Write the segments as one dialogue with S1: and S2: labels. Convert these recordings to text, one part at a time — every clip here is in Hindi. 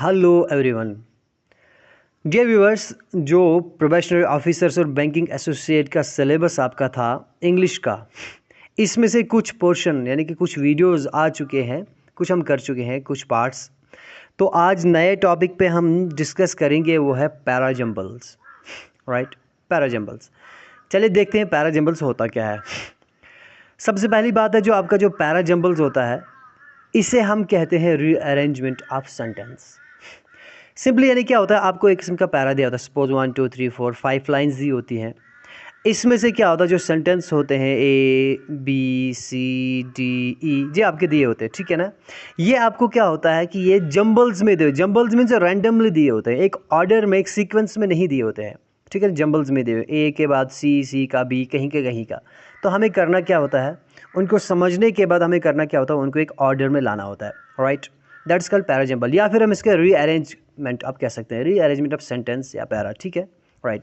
S1: Hello everyone, dear viewers. जो प्रोबेशनरी ऑफिसर्स और बैंकिंग एसोसिएट का सिलेबस आपका था इंग्लिश का, इसमें से कुछ पोर्शन यानी कि कुछ वीडियोस आ चुके हैं, कुछ हम कर चुके हैं, कुछ पार्ट्स। तो आज नए टॉपिक पे हम डिस्कस करेंगे, वो है पैराजम्बल्स। Right, parajumbles. चलिए देखते हैं पैराजम्बल्स होता क्या है। सबसे पहली बात है, जो आपका जो पैराजम्बल्स होता है, इसे हम कहते हैं रीअरेंजमेंट ऑफ सेंटेंस। सिंपली यानी क्या होता है, आपको एक किस्म का पैरा दिया होता है। सपोज 1 2 3 4 5 लाइन्स दी होती हैं। इसमें से क्या होता है, जो सेंटेंस होते हैं ए बी सी डी ई, ये आपके दिए होते हैं, ठीक है ना। ये आपको क्या होता है कि ये जंबल्स में दिए, जंबल्स मीन्स रैंडमली दिए होते हैं, एक ऑर्डर में, एक सीक्वेंस में नहीं दिए होते हैं, ठीक है। जंबल्स में दिए, ए के बाद सी, सी का बी, कहीं के कहीं का। तो हमें करना क्या होता है, उनको समझने के बाद हमें करना क्या होता है, उनको एक ऑर्डर में लाना होता है। राइट, दैट्स कॉल्ड पैराजम्बल, या फिर हम इसके रीअरेंजमेंट आप कह सकते हैं, रीअरेंजमेंट ऑफ सेंटेंस या पैरा, ठीक है। राइट।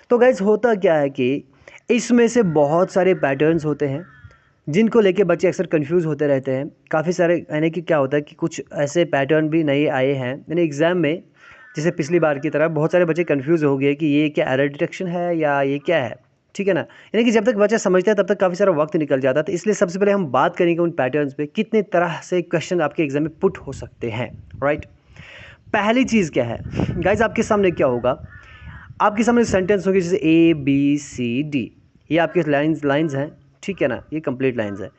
S1: तो गाइज होता क्या है कि इसमें से बहुत सारे पैटर्न्स होते हैं जिनको लेके बच्चे अक्सर कंफ्यूज होते रहते हैं। काफ़ी सारे, यानी कि क्या होता है कि कुछ ऐसे पैटर्न भी नए आए हैं, यानी एग्ज़ाम में जैसे पिछली बार की तरह बहुत सारे बच्चे कंफ्यूज हो गए कि ये क्या एरर डिटेक्शन है या ये क्या है, ठीक है ना। यानी कि जब तक बच्चा समझता है तब तक काफ़ी सारा वक्त निकल जाता है। तो इसलिए सबसे पहले हम बात करेंगे उन पैटर्न्स पे, कितने तरह से क्वेश्चन आपके एग्जाम में पुट हो सकते हैं। राइट, पहली चीज़ क्या है गाइज, आपके सामने क्या होगा, आपके सामने सेंटेंस होगी जैसे ए बी सी डी, ये आपके लाइंस हैं, ठीक है ना, ये कंप्लीट लाइंस है।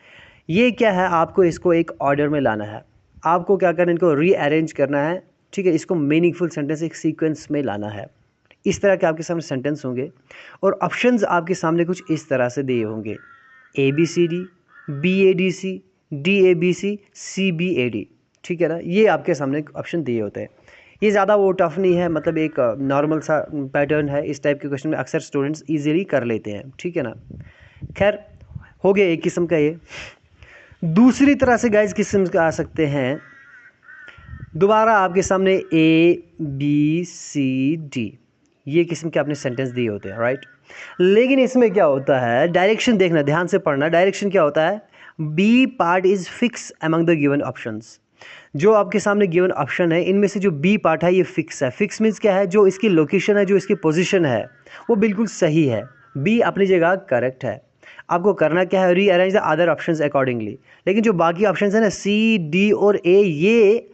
S1: ये क्या है, आपको इसको एक ऑर्डर में लाना है, आपको क्या करना है, इनको रीअरेंज करना है, ठीक है। इसको मीनिंगफुल सेंटेंस एक सीक्वेंस में लाना है। इस तरह के आपके सामने सेंटेंस होंगे और ऑप्शंस आपके सामने कुछ इस तरह से दिए होंगे, A B C D, B A D C, D A B C, C B A D, ठीक है ना। ये आपके सामने ऑप्शन दिए होते हैं। ये ज़्यादा वो टफ नहीं है, मतलब एक नॉर्मल सा पैटर्न है। इस टाइप के क्वेश्चन में अक्सर स्टूडेंट्स इजीली कर लेते हैं, ठीक है ना। खैर, हो गया एक किस्म का ये। दूसरी तरह से गाइस किस्म का आ सकते हैं, दोबारा आपके सामने ए बी सी डी, ये किस्म के आपने सेंटेंस दिए होते हैं। राइट, लेकिन इसमें क्या होता है, डायरेक्शन देखना, ध्यान से पढ़ना। डायरेक्शन क्या होता है, B part is fix among the given options. जो आपके सामने गिवन ऑप्शन है, इनमें से जो बी पार्ट है ये फिक्स है। फिक्स मीन्स क्या है, जो इसकी लोकेशन है, जो इसकी पोजीशन है, वो बिल्कुल सही है। बी अपनी जगह करेक्ट है। आपको करना क्या है, rearrange the other options accordingly. लेकिन जो बाकी ऑप्शंस है ना, सी डी और ए, ये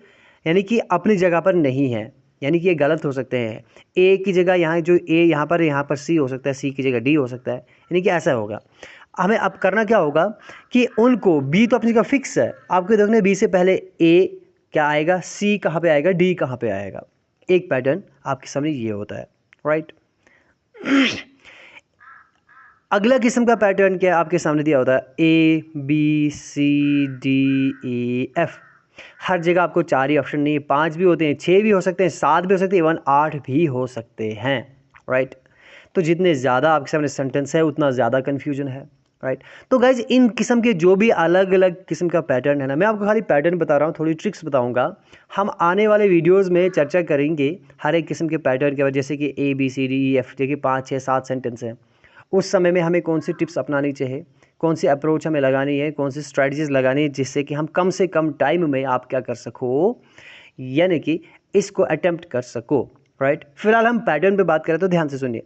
S1: यानी कि अपनी जगह पर नहीं है, यानी कि ये गलत हो सकते हैं। ए की जगह यहाँ, जो ए यहाँ पर सी हो सकता है, सी की जगह डी हो सकता है, यानी कि ऐसा होगा। हमें अब करना क्या होगा कि उनको, बी तो अपनी जगह फिक्स है, आपको देखना बी से पहले ए क्या आएगा, सी कहाँ पे आएगा, डी कहाँ पे आएगा। एक पैटर्न आपके सामने ये होता है। राइट, अगला किस्म का पैटर्न क्या है, आपके सामने दिया होता है A B C D E F. हर जगह आपको 4 ही ऑप्शन नहीं, 5 भी होते हैं, 6 भी हो सकते हैं, 7 भी हो सकते हैं, इवन 8 भी हो सकते हैं। राइट, तो जितने ज़्यादा आपके सामने सेंटेंस है उतना ज़्यादा कन्फ्यूजन है। राइट, तो गाइज इन किस्म के जो भी अलग अलग किस्म का पैटर्न है ना, मैं आपको खाली पैटर्न बता रहा हूँ, थोड़ी ट्रिक्स बताऊँगा। हम आने वाले वीडियोज़ में चर्चा करेंगे हर एक किस्म के पैटर्न के बाद, जैसे कि A B C D E F, देखिए 5 6 7 सेंटेंस हैं। उस समय में हमें कौन सी टिप्स अपनानी चाहिए, कौन सी अप्रोच हमें लगानी है, कौन सी स्ट्रैटेजीज लगानी है, जिससे कि हम कम से कम टाइम में आप क्या कर सको, यानी कि इसको अटेम्प्ट कर सको। राइट, फिलहाल हम पैटर्न पे बात करें तो ध्यान से सुनिए।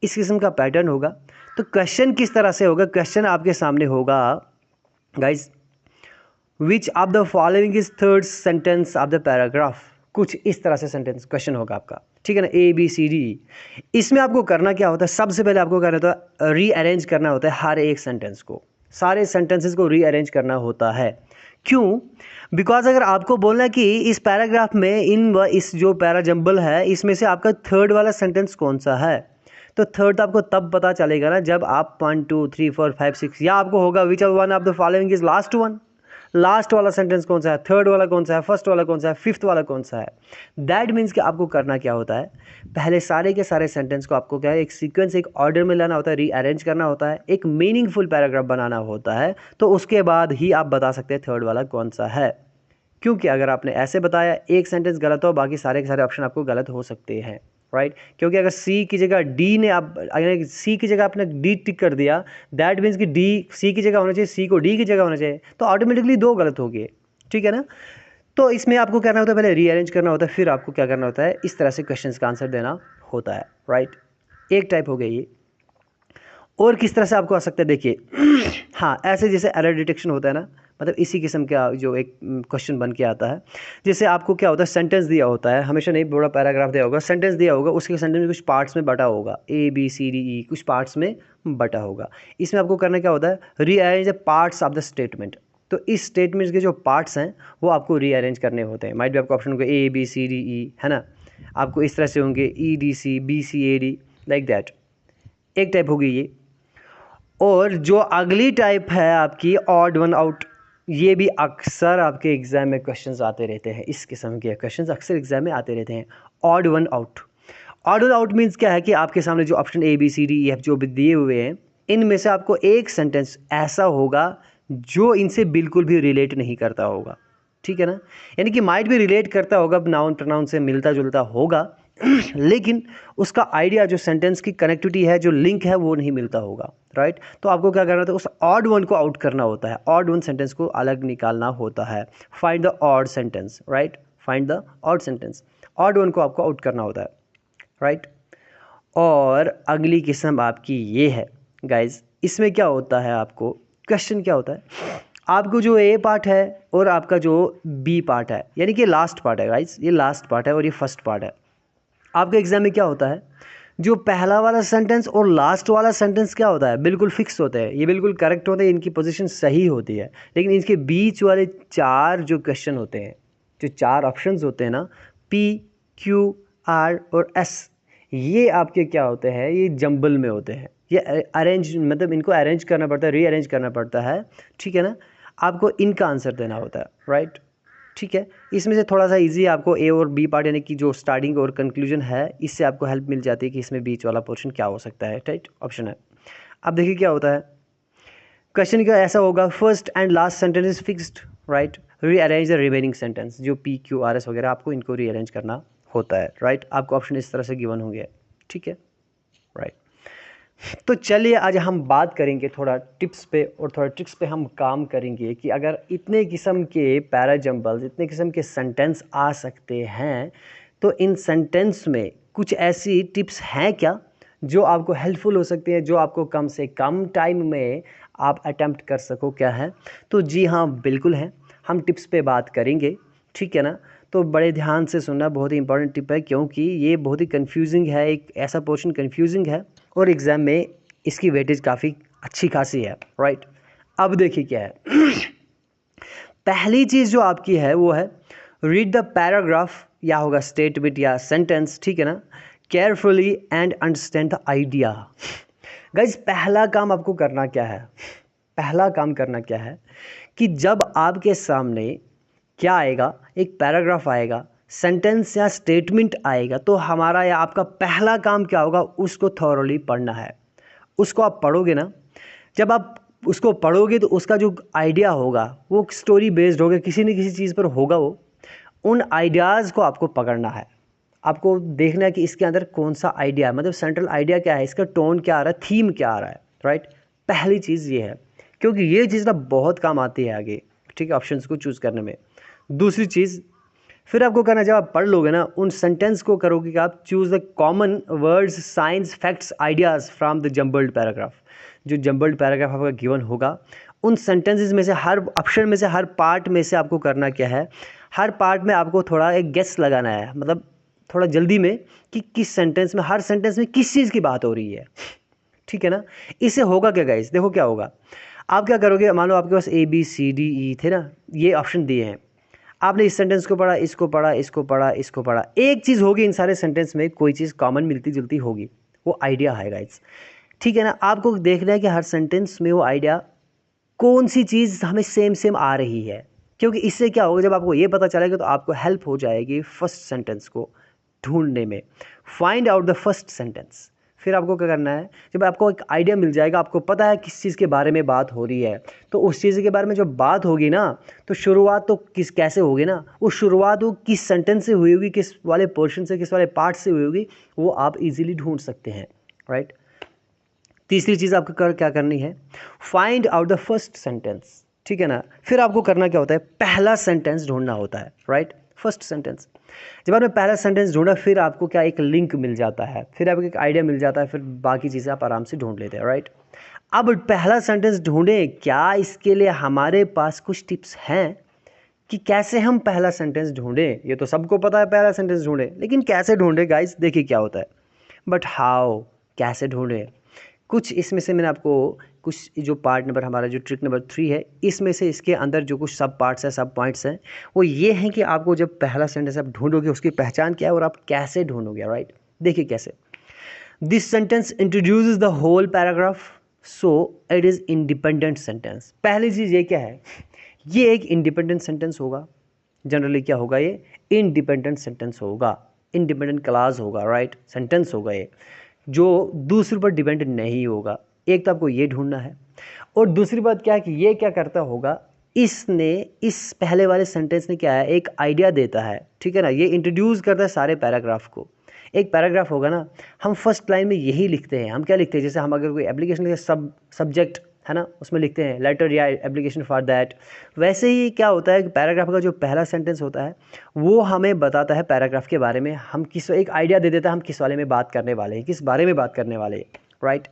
S1: इस किस्म का पैटर्न होगा, तो क्वेश्चन किस तरह से होगा, क्वेश्चन आपके सामने होगा guys, which of the following is third sentence of the paragraph. कुछ इस तरह से सेंटेंस क्वेश्चन होगा आपका, ठीक है ना, ए बी सी डी। इसमें आपको करना क्या होता है, सबसे पहले आपको करना होता है रीअरेंज करना होता है हर एक सेंटेंस को, सारे सेंटेंसेस को रीअरेंज करना होता है। क्यों? बिकॉज अगर आपको बोलना है कि इस पैराग्राफ में इस जो पैराजम्बल है, इसमें से आपका थर्ड वाला सेंटेंस कौन सा है, तो थर्ड आपको तब पता चलेगा ना जब आप 1 2 3 4 5 6, या आपको होगा which one of the following is last one, last वाला सेंटेंस कौन सा है, थर्ड वाला कौन सा है, फर्स्ट वाला कौन सा है, फिफ्थ वाला कौन सा है। दैट मीन्स कि आपको करना क्या होता है, पहले सारे के सारे सेंटेंस को आपको क्या है, एक सीक्वेंस, एक ऑर्डर में लाना होता है, रीअरेंज करना होता है, एक मीनिंगफुल पैराग्राफ बनाना होता है। तो उसके बाद ही आप बता सकते हैं थर्ड वाला कौन सा है। क्योंकि अगर आपने ऐसे बताया, एक सेंटेंस गलत हो, बाकी सारे के सारे ऑप्शन आपको गलत हो सकते हैं। राइट, क्योंकि अगर सी की जगह डी ने, आप अगर सी की जगह आपने डी टिक कर दिया, दैट मीन्स कि डी सी की जगह होना चाहिए, सी को डी की जगह होना चाहिए, तो ऑटोमेटिकली 2 गलत हो गए, ठीक है ना। तो इसमें आपको करना होता है, पहले रीअरेंज करना होता है, फिर आपको क्या करना होता है, इस तरह से क्वेश्चंस का आंसर देना होता है, राइट। एक टाइप हो गया ये। और किस तरह से आपको आ सकता है, देखिए हाँ, ऐसे जैसे एरर डिटेक्शन होता है ना, मतलब इसी किस्म का जो एक क्वेश्चन बन के आता है। जैसे आपको क्या होता है, सेंटेंस दिया होता है, हमेशा नहीं, बड़ा पैराग्राफ दिया होगा, सेंटेंस दिया होगा, उसके सेंटेंस में कुछ पार्ट्स में बटा होगा, ABCDE कुछ पार्ट्स में बटा होगा। इसमें आपको करना क्या होता है, rearrange the parts of the statement. तो इस स्टेटमेंट के जो पार्ट्स हैं वो आपको रीअरेंज करने होते हैं। माइट भी आपको ऑप्शन होंगे ABCDE, है ना, आपको इस तरह से होंगे EDC BCAD, लाइक दैट। एक टाइप होगी ये। और जो अगली टाइप है आपकी ऑड वन आउट, ये भी अक्सर आपके एग्जाम में क्वेश्चंस आते रहते हैं, इस किस्म के क्वेश्चंस अक्सर एग्जाम में आते रहते हैं। Odd one out, odd one out means क्या है कि आपके सामने जो ऑप्शन ABCDEF जो भी दिए हुए हैं, इनमें से आपको एक सेंटेंस ऐसा होगा जो इनसे बिल्कुल भी रिलेट नहीं करता होगा, ठीक है ना, यानी कि माइट भी रिलेट करता होगा, नाउन प्रोनाउन से मिलता जुलता होगा लेकिन उसका आइडिया, जो सेंटेंस की कनेक्टिविटी है, जो लिंक है, वो नहीं मिलता होगा, राइट। तो आपको क्या करना होता है, उस ऑड वन को आउट करना होता है, ऑड वन सेंटेंस को अलग निकालना होता है। Find the odd sentence, right, find the odd sentence, odd one को आपको आउट करना होता है, राइट। और अगली किस्म आपकी ये है गाइज, इसमें क्या होता है, आपको क्वेश्चन क्या होता है, आपको जो A पार्ट है और आपका जो B पार्ट है, यानी कि लास्ट पार्ट है गाइज, ये लास्ट पार्ट है और ये फर्स्ट पार्ट है। आपके एग्जाम में क्या होता है, जो पहला वाला सेंटेंस और लास्ट वाला सेंटेंस क्या होता है, बिल्कुल फिक्स होते हैं, ये बिल्कुल करेक्ट होते हैं, इनकी पोजीशन सही होती है। लेकिन इसके बीच वाले चार जो क्वेश्चन होते हैं, जो चार ऑप्शंस होते हैं ना, P Q R और S, ये आपके क्या होते हैं, ये जंबल में होते हैं, ये अरेंज, मतलब इनको अरेंज करना पड़ता है, रीअरेंज करना पड़ता है, ठीक है ना, आपको इनका आंसर देना होता है, राइट। ठीक है, इसमें से थोड़ा सा इजी आपको A और B पार्ट, यानी कि जो स्टार्टिंग और कंक्लूजन है, इससे आपको हेल्प मिल जाती है कि इसमें बीच वाला पोर्शन क्या हो सकता है, राइट, ऑप्शन है। अब देखिए क्या होता है, क्वेश्चन का ऐसा होगा, first and last sentence is fixed, right, rearrange the remaining sentence, जो P Q R S वगैरह, आपको इनको रीअरेंज करना होता है, राइट। आपको ऑप्शन इस तरह से गिवन होंगे, ठीक है, राइट। तो चलिए आज हम बात करेंगे थोड़ा टिप्स पे और थोड़ा ट्रिक्स पे हम काम करेंगे कि अगर इतने किस्म के पैराजम्बल्स, इतने किस्म के सेंटेंस आ सकते हैं, तो इन सेंटेंस में कुछ ऐसी टिप्स हैं क्या जो आपको हेल्पफुल हो सकती हैं, जो आपको कम से कम टाइम में आप अटेम्प्ट कर सको, क्या है। तो जी हाँ, बिल्कुल है, हम टिप्स पे बात करेंगे, ठीक है ना। तो बड़े ध्यान से सुनना, बहुत ही इंपॉर्टेंट टिप है, क्योंकि ये बहुत ही कन्फ्यूजिंग है, एक ऐसा पोर्शन कन्फ्यूजिंग है और एग्ज़ाम में इसकी वेटेज काफ़ी अच्छी खासी है, राइट। अब देखिए क्या है पहली चीज़ जो आपकी है वो है, रीड द पैराग्राफ, या होगा स्टेटमेंट या सेंटेंस, ठीक है ना, carefully and understand the idea. Guys, पहला काम आपको करना क्या है, पहला काम करना क्या है कि जब आपके सामने क्या आएगा, एक पैराग्राफ आएगा, सेंटेंस या स्टेटमेंट आएगा, तो हमारा या आपका पहला काम क्या होगा, उसको थॉरोली पढ़ना है। उसको आप पढ़ोगे ना, जब आप उसको पढ़ोगे तो उसका जो आइडिया होगा वो स्टोरी बेस्ड होगा, किसी न किसी चीज़ पर होगा वो, उन आइडियाज़ को आपको पकड़ना है। आपको देखना है कि इसके अंदर कौन सा आइडिया है, मतलब सेंट्रल आइडिया क्या है, इसका टोन क्या आ रहा है, थीम क्या आ रहा है, राइट। पहली चीज़ ये है, क्योंकि ये चीज़ ना बहुत काम आती है आगे, ठीक है, ऑप्शंस को चूज़ करने में। दूसरी चीज़, फिर आपको करना, जब आप पढ़ लोगे ना, उन सेंटेंस को करोगे कि आप choose the common words, science, facts, ideas from the jumbled paragraph. जो जम्बल्ड पैराग्राफ आपका गिवन होगा, उन सेंटेंसेस में से, हर ऑप्शन में से, हर पार्ट में से आपको करना क्या है, हर पार्ट में आपको थोड़ा एक गेस लगाना है, मतलब थोड़ा जल्दी में, कि किस सेंटेंस में, हर सेंटेंस में किस चीज़ की बात हो रही है, ठीक है ना। इससे होगा क्या गाइस, देखो क्या होगा, आप क्या करोगे, मान लो आपके पास ABCDE थे ना, ये ऑप्शन दिए हैं, आपने इस सेंटेंस को पढ़ा, इसको पढ़ा, इसको पढ़ा, इसको पढ़ा, एक चीज़ होगी इन सारे सेंटेंस में, कोई चीज़ कॉमन मिलती जुलती होगी, वो आइडिया है गाइस, ठीक है ना। आपको देखना है कि हर सेंटेंस में वो आइडिया, कौन सी चीज़ हमें सेम सेम आ रही है, क्योंकि इससे क्या होगा, जब आपको ये पता चलेगा तो आपको हेल्प हो जाएगी फर्स्ट सेंटेंस को ढूंढने में। Find out the first sentence. फिर आपको क्या करना है, जब आपको एक आइडिया मिल जाएगा, आपको पता है किस चीज़ के बारे में बात हो रही है, तो उस चीज़ के बारे में जब बात होगी ना, तो शुरुआत तो किस कैसे होगी ना, वो शुरुआत वो किस सेंटेंस से हुई होगी, किस वाले पोर्शन से, किस वाले पार्ट से हुई होगी, वो आप इजीली ढूंढ सकते हैं, राइट। तीसरी चीज़ आपको क्या करनी है, find out the first sentence, ठीक है ना। फिर आपको करना क्या होता है, पहला सेंटेंस ढूंढना होता है, राइट, फर्स्ट सेंटेंस। जब आपने पहला सेंटेंस ढूंढा फिर आपको क्या, एक लिंक मिल जाता है, फिर आपको एक आइडिया मिल जाता है, फिर बाकी चीज़ें आप आराम से ढूंढ लेते हैं, राइट। अब पहला सेंटेंस ढूंढें, क्या इसके लिए हमारे पास कुछ टिप्स हैं कि कैसे हम पहला सेंटेंस ढूंढें। ये तो सबको पता है पहला सेंटेंस ढूंढें, लेकिन कैसे ढूंढें गाइस, देखिए क्या होता है। बट हाउ, कैसे ढूंढें, कुछ इसमें से मैंने आपको कुछ जो पार्ट नंबर हमारा जो ट्रिक नंबर 3 है, इसमें से इसके अंदर जो कुछ सब पार्ट्स हैं, सब पॉइंट्स हैं, वो ये हैं कि आपको जब पहला सेंटेंस आप ढूंढोगे उसकी पहचान क्या है और आप कैसे ढूंढोगे, राइट। देखिए कैसे, this sentence introduces the whole paragraph so it is independent sentence. पहली चीज़ ये क्या है, ये एक इंडिपेंडेंट सेंटेंस होगा। जनरली क्या होगा, ये इंडिपेंडेंट सेंटेंस होगा, इंडिपेंडेंट क्लास होगा, राइट, सेंटेंस होगा ये, जो दूसरे पर डिपेंडेंट नहीं होगा। एक तो आपको ये ढूंढना है, और दूसरी बात क्या है कि ये क्या करता होगा, इसने, इस पहले वाले सेंटेंस ने क्या है, एक आइडिया देता है, ठीक है ना। ये इंट्रोड्यूस करता है सारे पैराग्राफ को। एक पैराग्राफ होगा ना, हम फर्स्ट लाइन में यही लिखते हैं, हम क्या लिखते हैं, जैसे हम अगर कोई एप्लीकेशन लिखते हैं, सब्जेक्ट है ना, उसमें लिखते हैं लेटर या एप्लीकेशन फॉर दैट। वैसे ही क्या होता है कि पैराग्राफ का जो पहला सेंटेंस होता है वो हमें बताता है पैराग्राफ के बारे में, हम किस, एक आइडिया दे देता है हम किस वाले में बात करने वाले हैं, किस बारे में बात करने वाले हैं, राइट।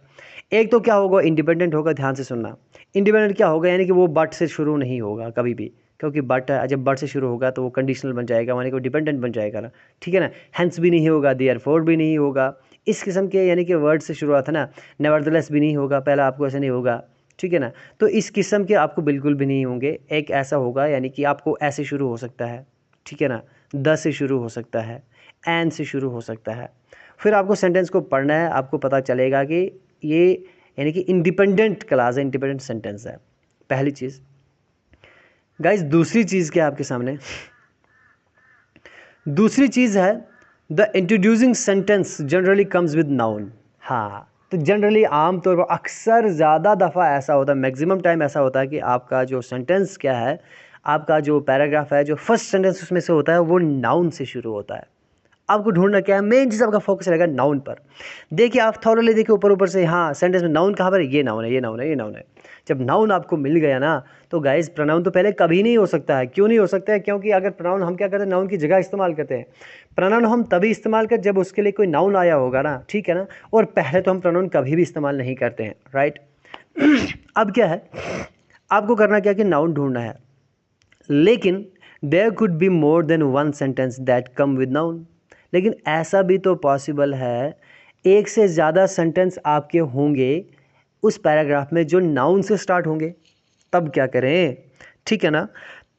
S1: एक तो क्या होगा, इंडिपेंडेंट होगा, ध्यान से सुनना। इंडिपेंडेंट क्या होगा, यानी कि वो बट से शुरू नहीं होगा कभी भी, क्योंकि बट जब बट से शुरू होगा तो वो कंडीशनल बन जाएगा, यानी कि वो डिपेंडेंट बन जाएगा ना, ठीक है ना। हेंस भी नहीं होगा, देयरफॉर भी नहीं होगा, इस किस्म के यानी कि वर्ड से शुरुआत है ना। नेवरदलेस भी नहीं होगा, पहला आपको ऐसा नहीं होगा, ठीक है ना। तो इस किस्म के आपको बिल्कुल भी नहीं होंगे। एक ऐसा होगा यानी कि आपको ऐसे शुरू हो सकता है, ठीक है ना, द से शुरू हो सकता है, एन से शुरू हो सकता है। फिर आपको सेंटेंस को पढ़ना है, आपको पता चलेगा कि ये यानी कि इंडिपेंडेंट क्लास है, इंडिपेंडेंट सेंटेंस है, पहली चीज़। गाइस दूसरी चीज़ क्या है आपके सामने, दूसरी चीज़ है the introducing sentence generally comes with noun. हाँ, तो जनरली आमतौर पर अक्सर ज़्यादा दफ़ा ऐसा होता है, मैक्सिमम टाइम ऐसा होता है कि आपका जो सेंटेंस क्या है, आपका जो पैराग्राफ है, जो फर्स्ट सेंटेंस उसमें से होता है वो नाउन से शुरू होता है। आपको ढूंढना क्या है, मेन चीज़ आपका फोकस रहेगा नाउन पर। देखिए आप थॉरली देखिए ऊपर ऊपर से, हाँ सेंटेंस में नाउन कहाँ पर है, ये नाउन है, ये नाउन है, ये नाउन है। जब नाउन आपको मिल गया ना, तो गाइस प्रोनाउन तो पहले कभी नहीं हो सकता है। क्यों नहीं हो सकता है, क्योंकि अगर प्रोनाउन हम क्या करते हैं, नाउन की जगह इस्तेमाल करते हैं। प्रोनाउन हम तभी इस्तेमाल कर जब उसके लिए कोई नाउन आया होगा ना, ठीक है ना। और पहले तो हम प्रोनाउन कभी भी इस्तेमाल नहीं करते हैं, राइट। अब क्या है, आपको करना क्या कि नाउन ढूंढना है, लेकिन there could be more than one sentence that come with noun. लेकिन ऐसा भी तो पॉसिबल है, एक से ज़्यादा सेंटेंस आपके होंगे उस पैराग्राफ में जो नाउन से स्टार्ट होंगे। तब क्या करें, ठीक है ना।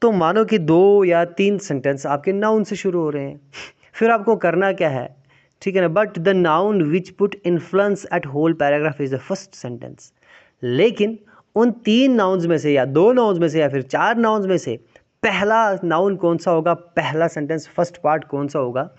S1: तो मानो कि 2 या 3 सेंटेंस आपके नाउन से शुरू हो रहे हैं, फिर आपको करना क्या है, ठीक है ना। But the noun which put influence at whole paragraph is the first sentence. लेकिन उन 3 नाउन्स में से या 2 नाउन्स में से या फिर 4 नाउन्स में से पहला नाउन कौन सा होगा, पहला सेंटेंस फर्स्ट पार्ट कौन सा होगा,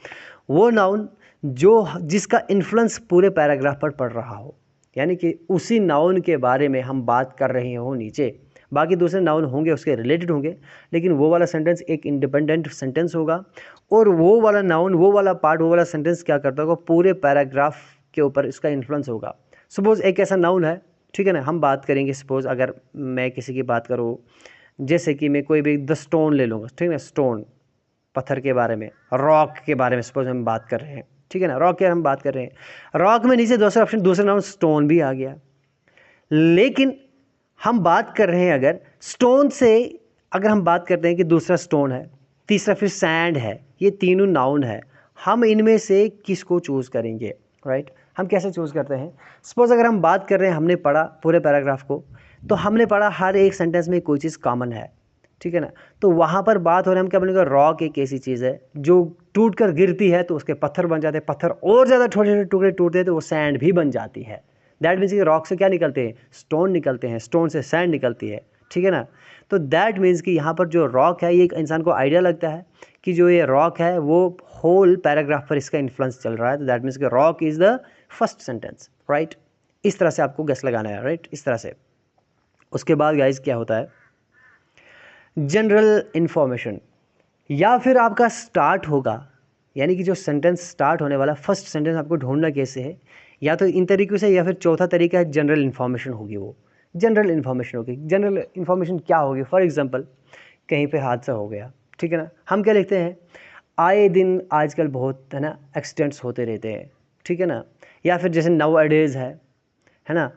S1: वो नाउन जो जिसका इन्फ्लुएंस पूरे पैराग्राफ पर पड़ रहा हो, यानी कि उसी नाउन के बारे में हम बात कर रहे हो नीचे। बाकी दूसरे नाउन होंगे उसके रिलेटेड होंगे, लेकिन वो वाला सेंटेंस एक इंडिपेंडेंट सेंटेंस होगा, और वो वाला नाउन, वो वाला पार्ट, वो वाला सेंटेंस क्या करता होगा, पूरे पैराग्राफ के ऊपर इसका इन्फ्लुएंस होगा। सपोज़ एक ऐसा नाउन है, ठीक है ना, हम बात करेंगे, सपोज़ अगर मैं किसी की बात करूँ, जैसे कि मैं कोई भी द स्टोन ले लूँगा, ठीक है ना, स्टोन पत्थर के बारे में, रॉक के बारे में सपोज हम बात कर रहे हैं, ठीक है ना, रॉक के हम बात कर रहे हैं। रॉक में नीचे दूसरा ऑप्शन, दूसरा नाउन स्टोन भी आ गया। लेकिन हम बात कर रहे हैं अगर स्टोन से, अगर हम बात करते हैं कि दूसरा स्टोन है, तीसरा फिर सैंड है, ये तीनों नाउन है, हम इनमें से किसको चूज़ करेंगे, राइट। हम कैसे चूज़ करते हैं, सपोज अगर हम बात कर रहे हैं, हमने पढ़ा पूरे पैराग्राफ को, तो हमने पढ़ा हर एक सेंटेंस में कोई चीज़ कॉमन है, ठीक है ना। तो वहाँ पर बात हो रही है, हम क्या बोलेंगे, रॉक एक ऐसी चीज़ है जो टूट कर गिरती है तो उसके पत्थर बन जाते हैं, पत्थर और ज़्यादा छोटे छोटे टुकड़े टूटते हैं तो वो सैंड भी बन जाती है। दैट मीन्स कि रॉक से क्या निकलते हैं, स्टोन निकलते हैं, स्टोन से सैंड निकलती है, ठीक है ना। तो दैट मीन्स कि यहाँ पर जो रॉक है, ये एक इंसान को आइडिया लगता है कि जो ये रॉक है वो होल पैराग्राफ पर इसका इन्फ्लुएंस चल रहा है। तो दैट मीन्स कि rock is the first sentence, right. इस तरह से आपको गेस लगाना है, राइट, इस तरह से। उसके बाद गाइस क्या होता है, जनरल इन्फॉर्मेशन, या फिर आपका स्टार्ट होगा, यानी कि जो सेंटेंस स्टार्ट होने वाला फर्स्ट सेंटेंस आपको ढूंढना कैसे है, या तो इन तरीक़ों से, या फिर चौथा तरीका है जनरल इन्फॉर्मेशन होगी वो, जनरल इन्फॉर्मेशन होगी। जनरल इन्फॉर्मेशन क्या होगी? फॉर एग्जांपल कहीं पे हादसा हो गया, ठीक है ना, हम क्या लिखते हैं, आए दिन आजकल बहुत है ना एक्सीडेंट्स होते रहते हैं, ठीक है ना, या फिर जैसे नाउ अडेज है ना,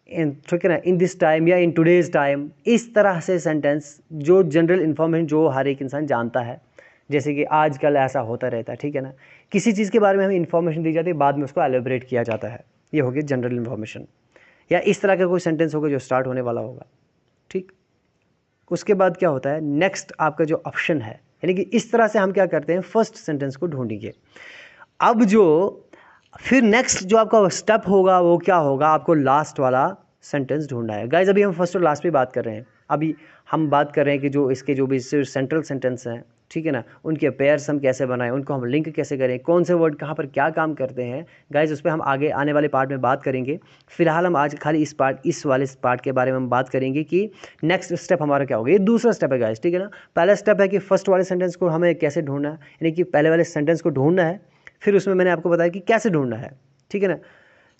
S1: ठीक है ना, इन दिस टाइम या इन टुडेज़ टाइम, इस तरह से सेंटेंस जो जनरल इन्फॉर्मेशन जो हर एक इंसान जानता है, जैसे कि आजकल ऐसा होता रहता है, ठीक है ना, किसी चीज़ के बारे में हमें इन्फॉर्मेशन दी जाती है, बाद में उसको एलोबरेट किया जाता है, ये हो गया जनरल इन्फॉर्मेशन। या इस तरह का कोई सेंटेंस होगा जो स्टार्ट होने वाला होगा, ठीक। उसके बाद क्या होता है, नेक्स्ट आपका जो ऑप्शन है, यानी कि इस तरह से हम क्या करते हैं, फर्स्ट सेंटेंस को ढूंढेंगे। अब जो फिर नेक्स्ट जो आपका स्टेप होगा वो क्या होगा, आपको लास्ट वाला सेंटेंस ढूंढना है। गाइज अभी हम फर्स्ट और लास्ट पे बात कर रहे हैं, अभी हम बात कर रहे हैं कि जो इसके जो भी सेंट्रल सेंटेंस हैं, ठीक है ना, उनके पेयर्स हम कैसे बनाएं, उनको हम लिंक कैसे करें, कौन से वर्ड कहाँ पर क्या काम करते हैं, गाइज उस पर हम आगे आने वाले पार्ट में बात करेंगे। फिलहाल हम आज खाली इस वाले पार्ट के बारे में हम बात करेंगे कि नेक्स्ट स्टेप हमारा क्या होगा। ये दूसरा स्टेप है गाइज, ठीक है ना। पहला स्टेप है कि फर्स्ट वाले सेंटेंस को हमें कैसे ढूंढना है, यानी कि पहले वाले सेंटेंस को ढूंढना है, फिर उसमें मैंने आपको बताया कि कैसे ढूंढना है, ठीक है ना,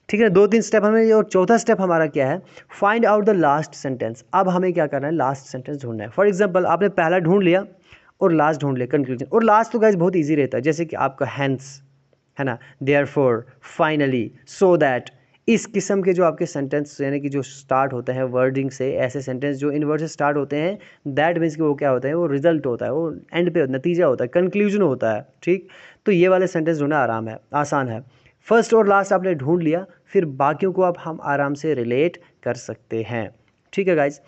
S1: ठीक है। 2-3 स्टेप हमें, और चौथा स्टेप हमारा क्या है, find out the last sentence. अब हमें क्या करना है, लास्ट सेंटेंस ढूंढना है। फॉर एग्जांपल आपने पहला ढूंढ लिया और लास्ट ढूंढ लिया, कंक्लूजन। और लास्ट तो गाइस बहुत इजी रहता है, जैसे कि आपका हैंस है ना, देयरफॉर, फाइनली, सो दैट, इस किस्म के जो आपके सेंटेंस यानी कि जो स्टार्ट होते हैं वर्डिंग से, ऐसे सेंटेंस जो इन वर्ड से स्टार्ट होते हैं, दैट मीन्स कि वो क्या होता है, वो रिजल्ट होता है, वो एंड पे नतीजा होता है, कंक्लूजन होता है, ठीक। तो ये वाले सेंटेंस ढूंढना आसान है। फर्स्ट और लास्ट आपने ढूंढ लिया, फिर बाकियों को अब हम आराम से रिलेट कर सकते हैं, ठीक है गाइज।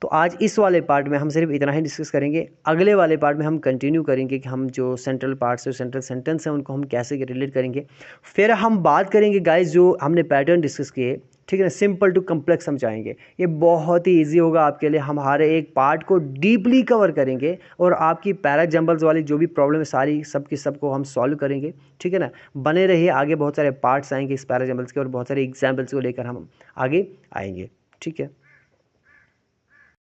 S1: तो आज इस वाले पार्ट में हम सिर्फ इतना ही डिस्कस करेंगे। अगले वाले पार्ट में हम कंटिन्यू करेंगे कि हम जो सेंट्रल पार्ट्स और सेंट्रल सेंटेंस हैं उनको हम कैसे रिलेट करेंगे। फिर हम बात करेंगे गाइज जो हमने पैटर्न डिस्कस किए, ठीक है ना, सिंपल टू कम्प्लेक्स समझाएंगे। ये बहुत ही ईजी होगा आपके लिए, हम हर एक पार्ट को डीपली कवर करेंगे और आपकी पैरा जंबल्स वाली जो भी प्रॉब्लम है सारी सबकी सबको हम सॉल्व करेंगे, ठीक है ना। बने रहिए, आगे बहुत सारे पार्ट्स आएंगे इस पैरा जंबल्स के और बहुत सारे एग्जाम्पल्स को लेकर हम आगे आएंगे, ठीक है।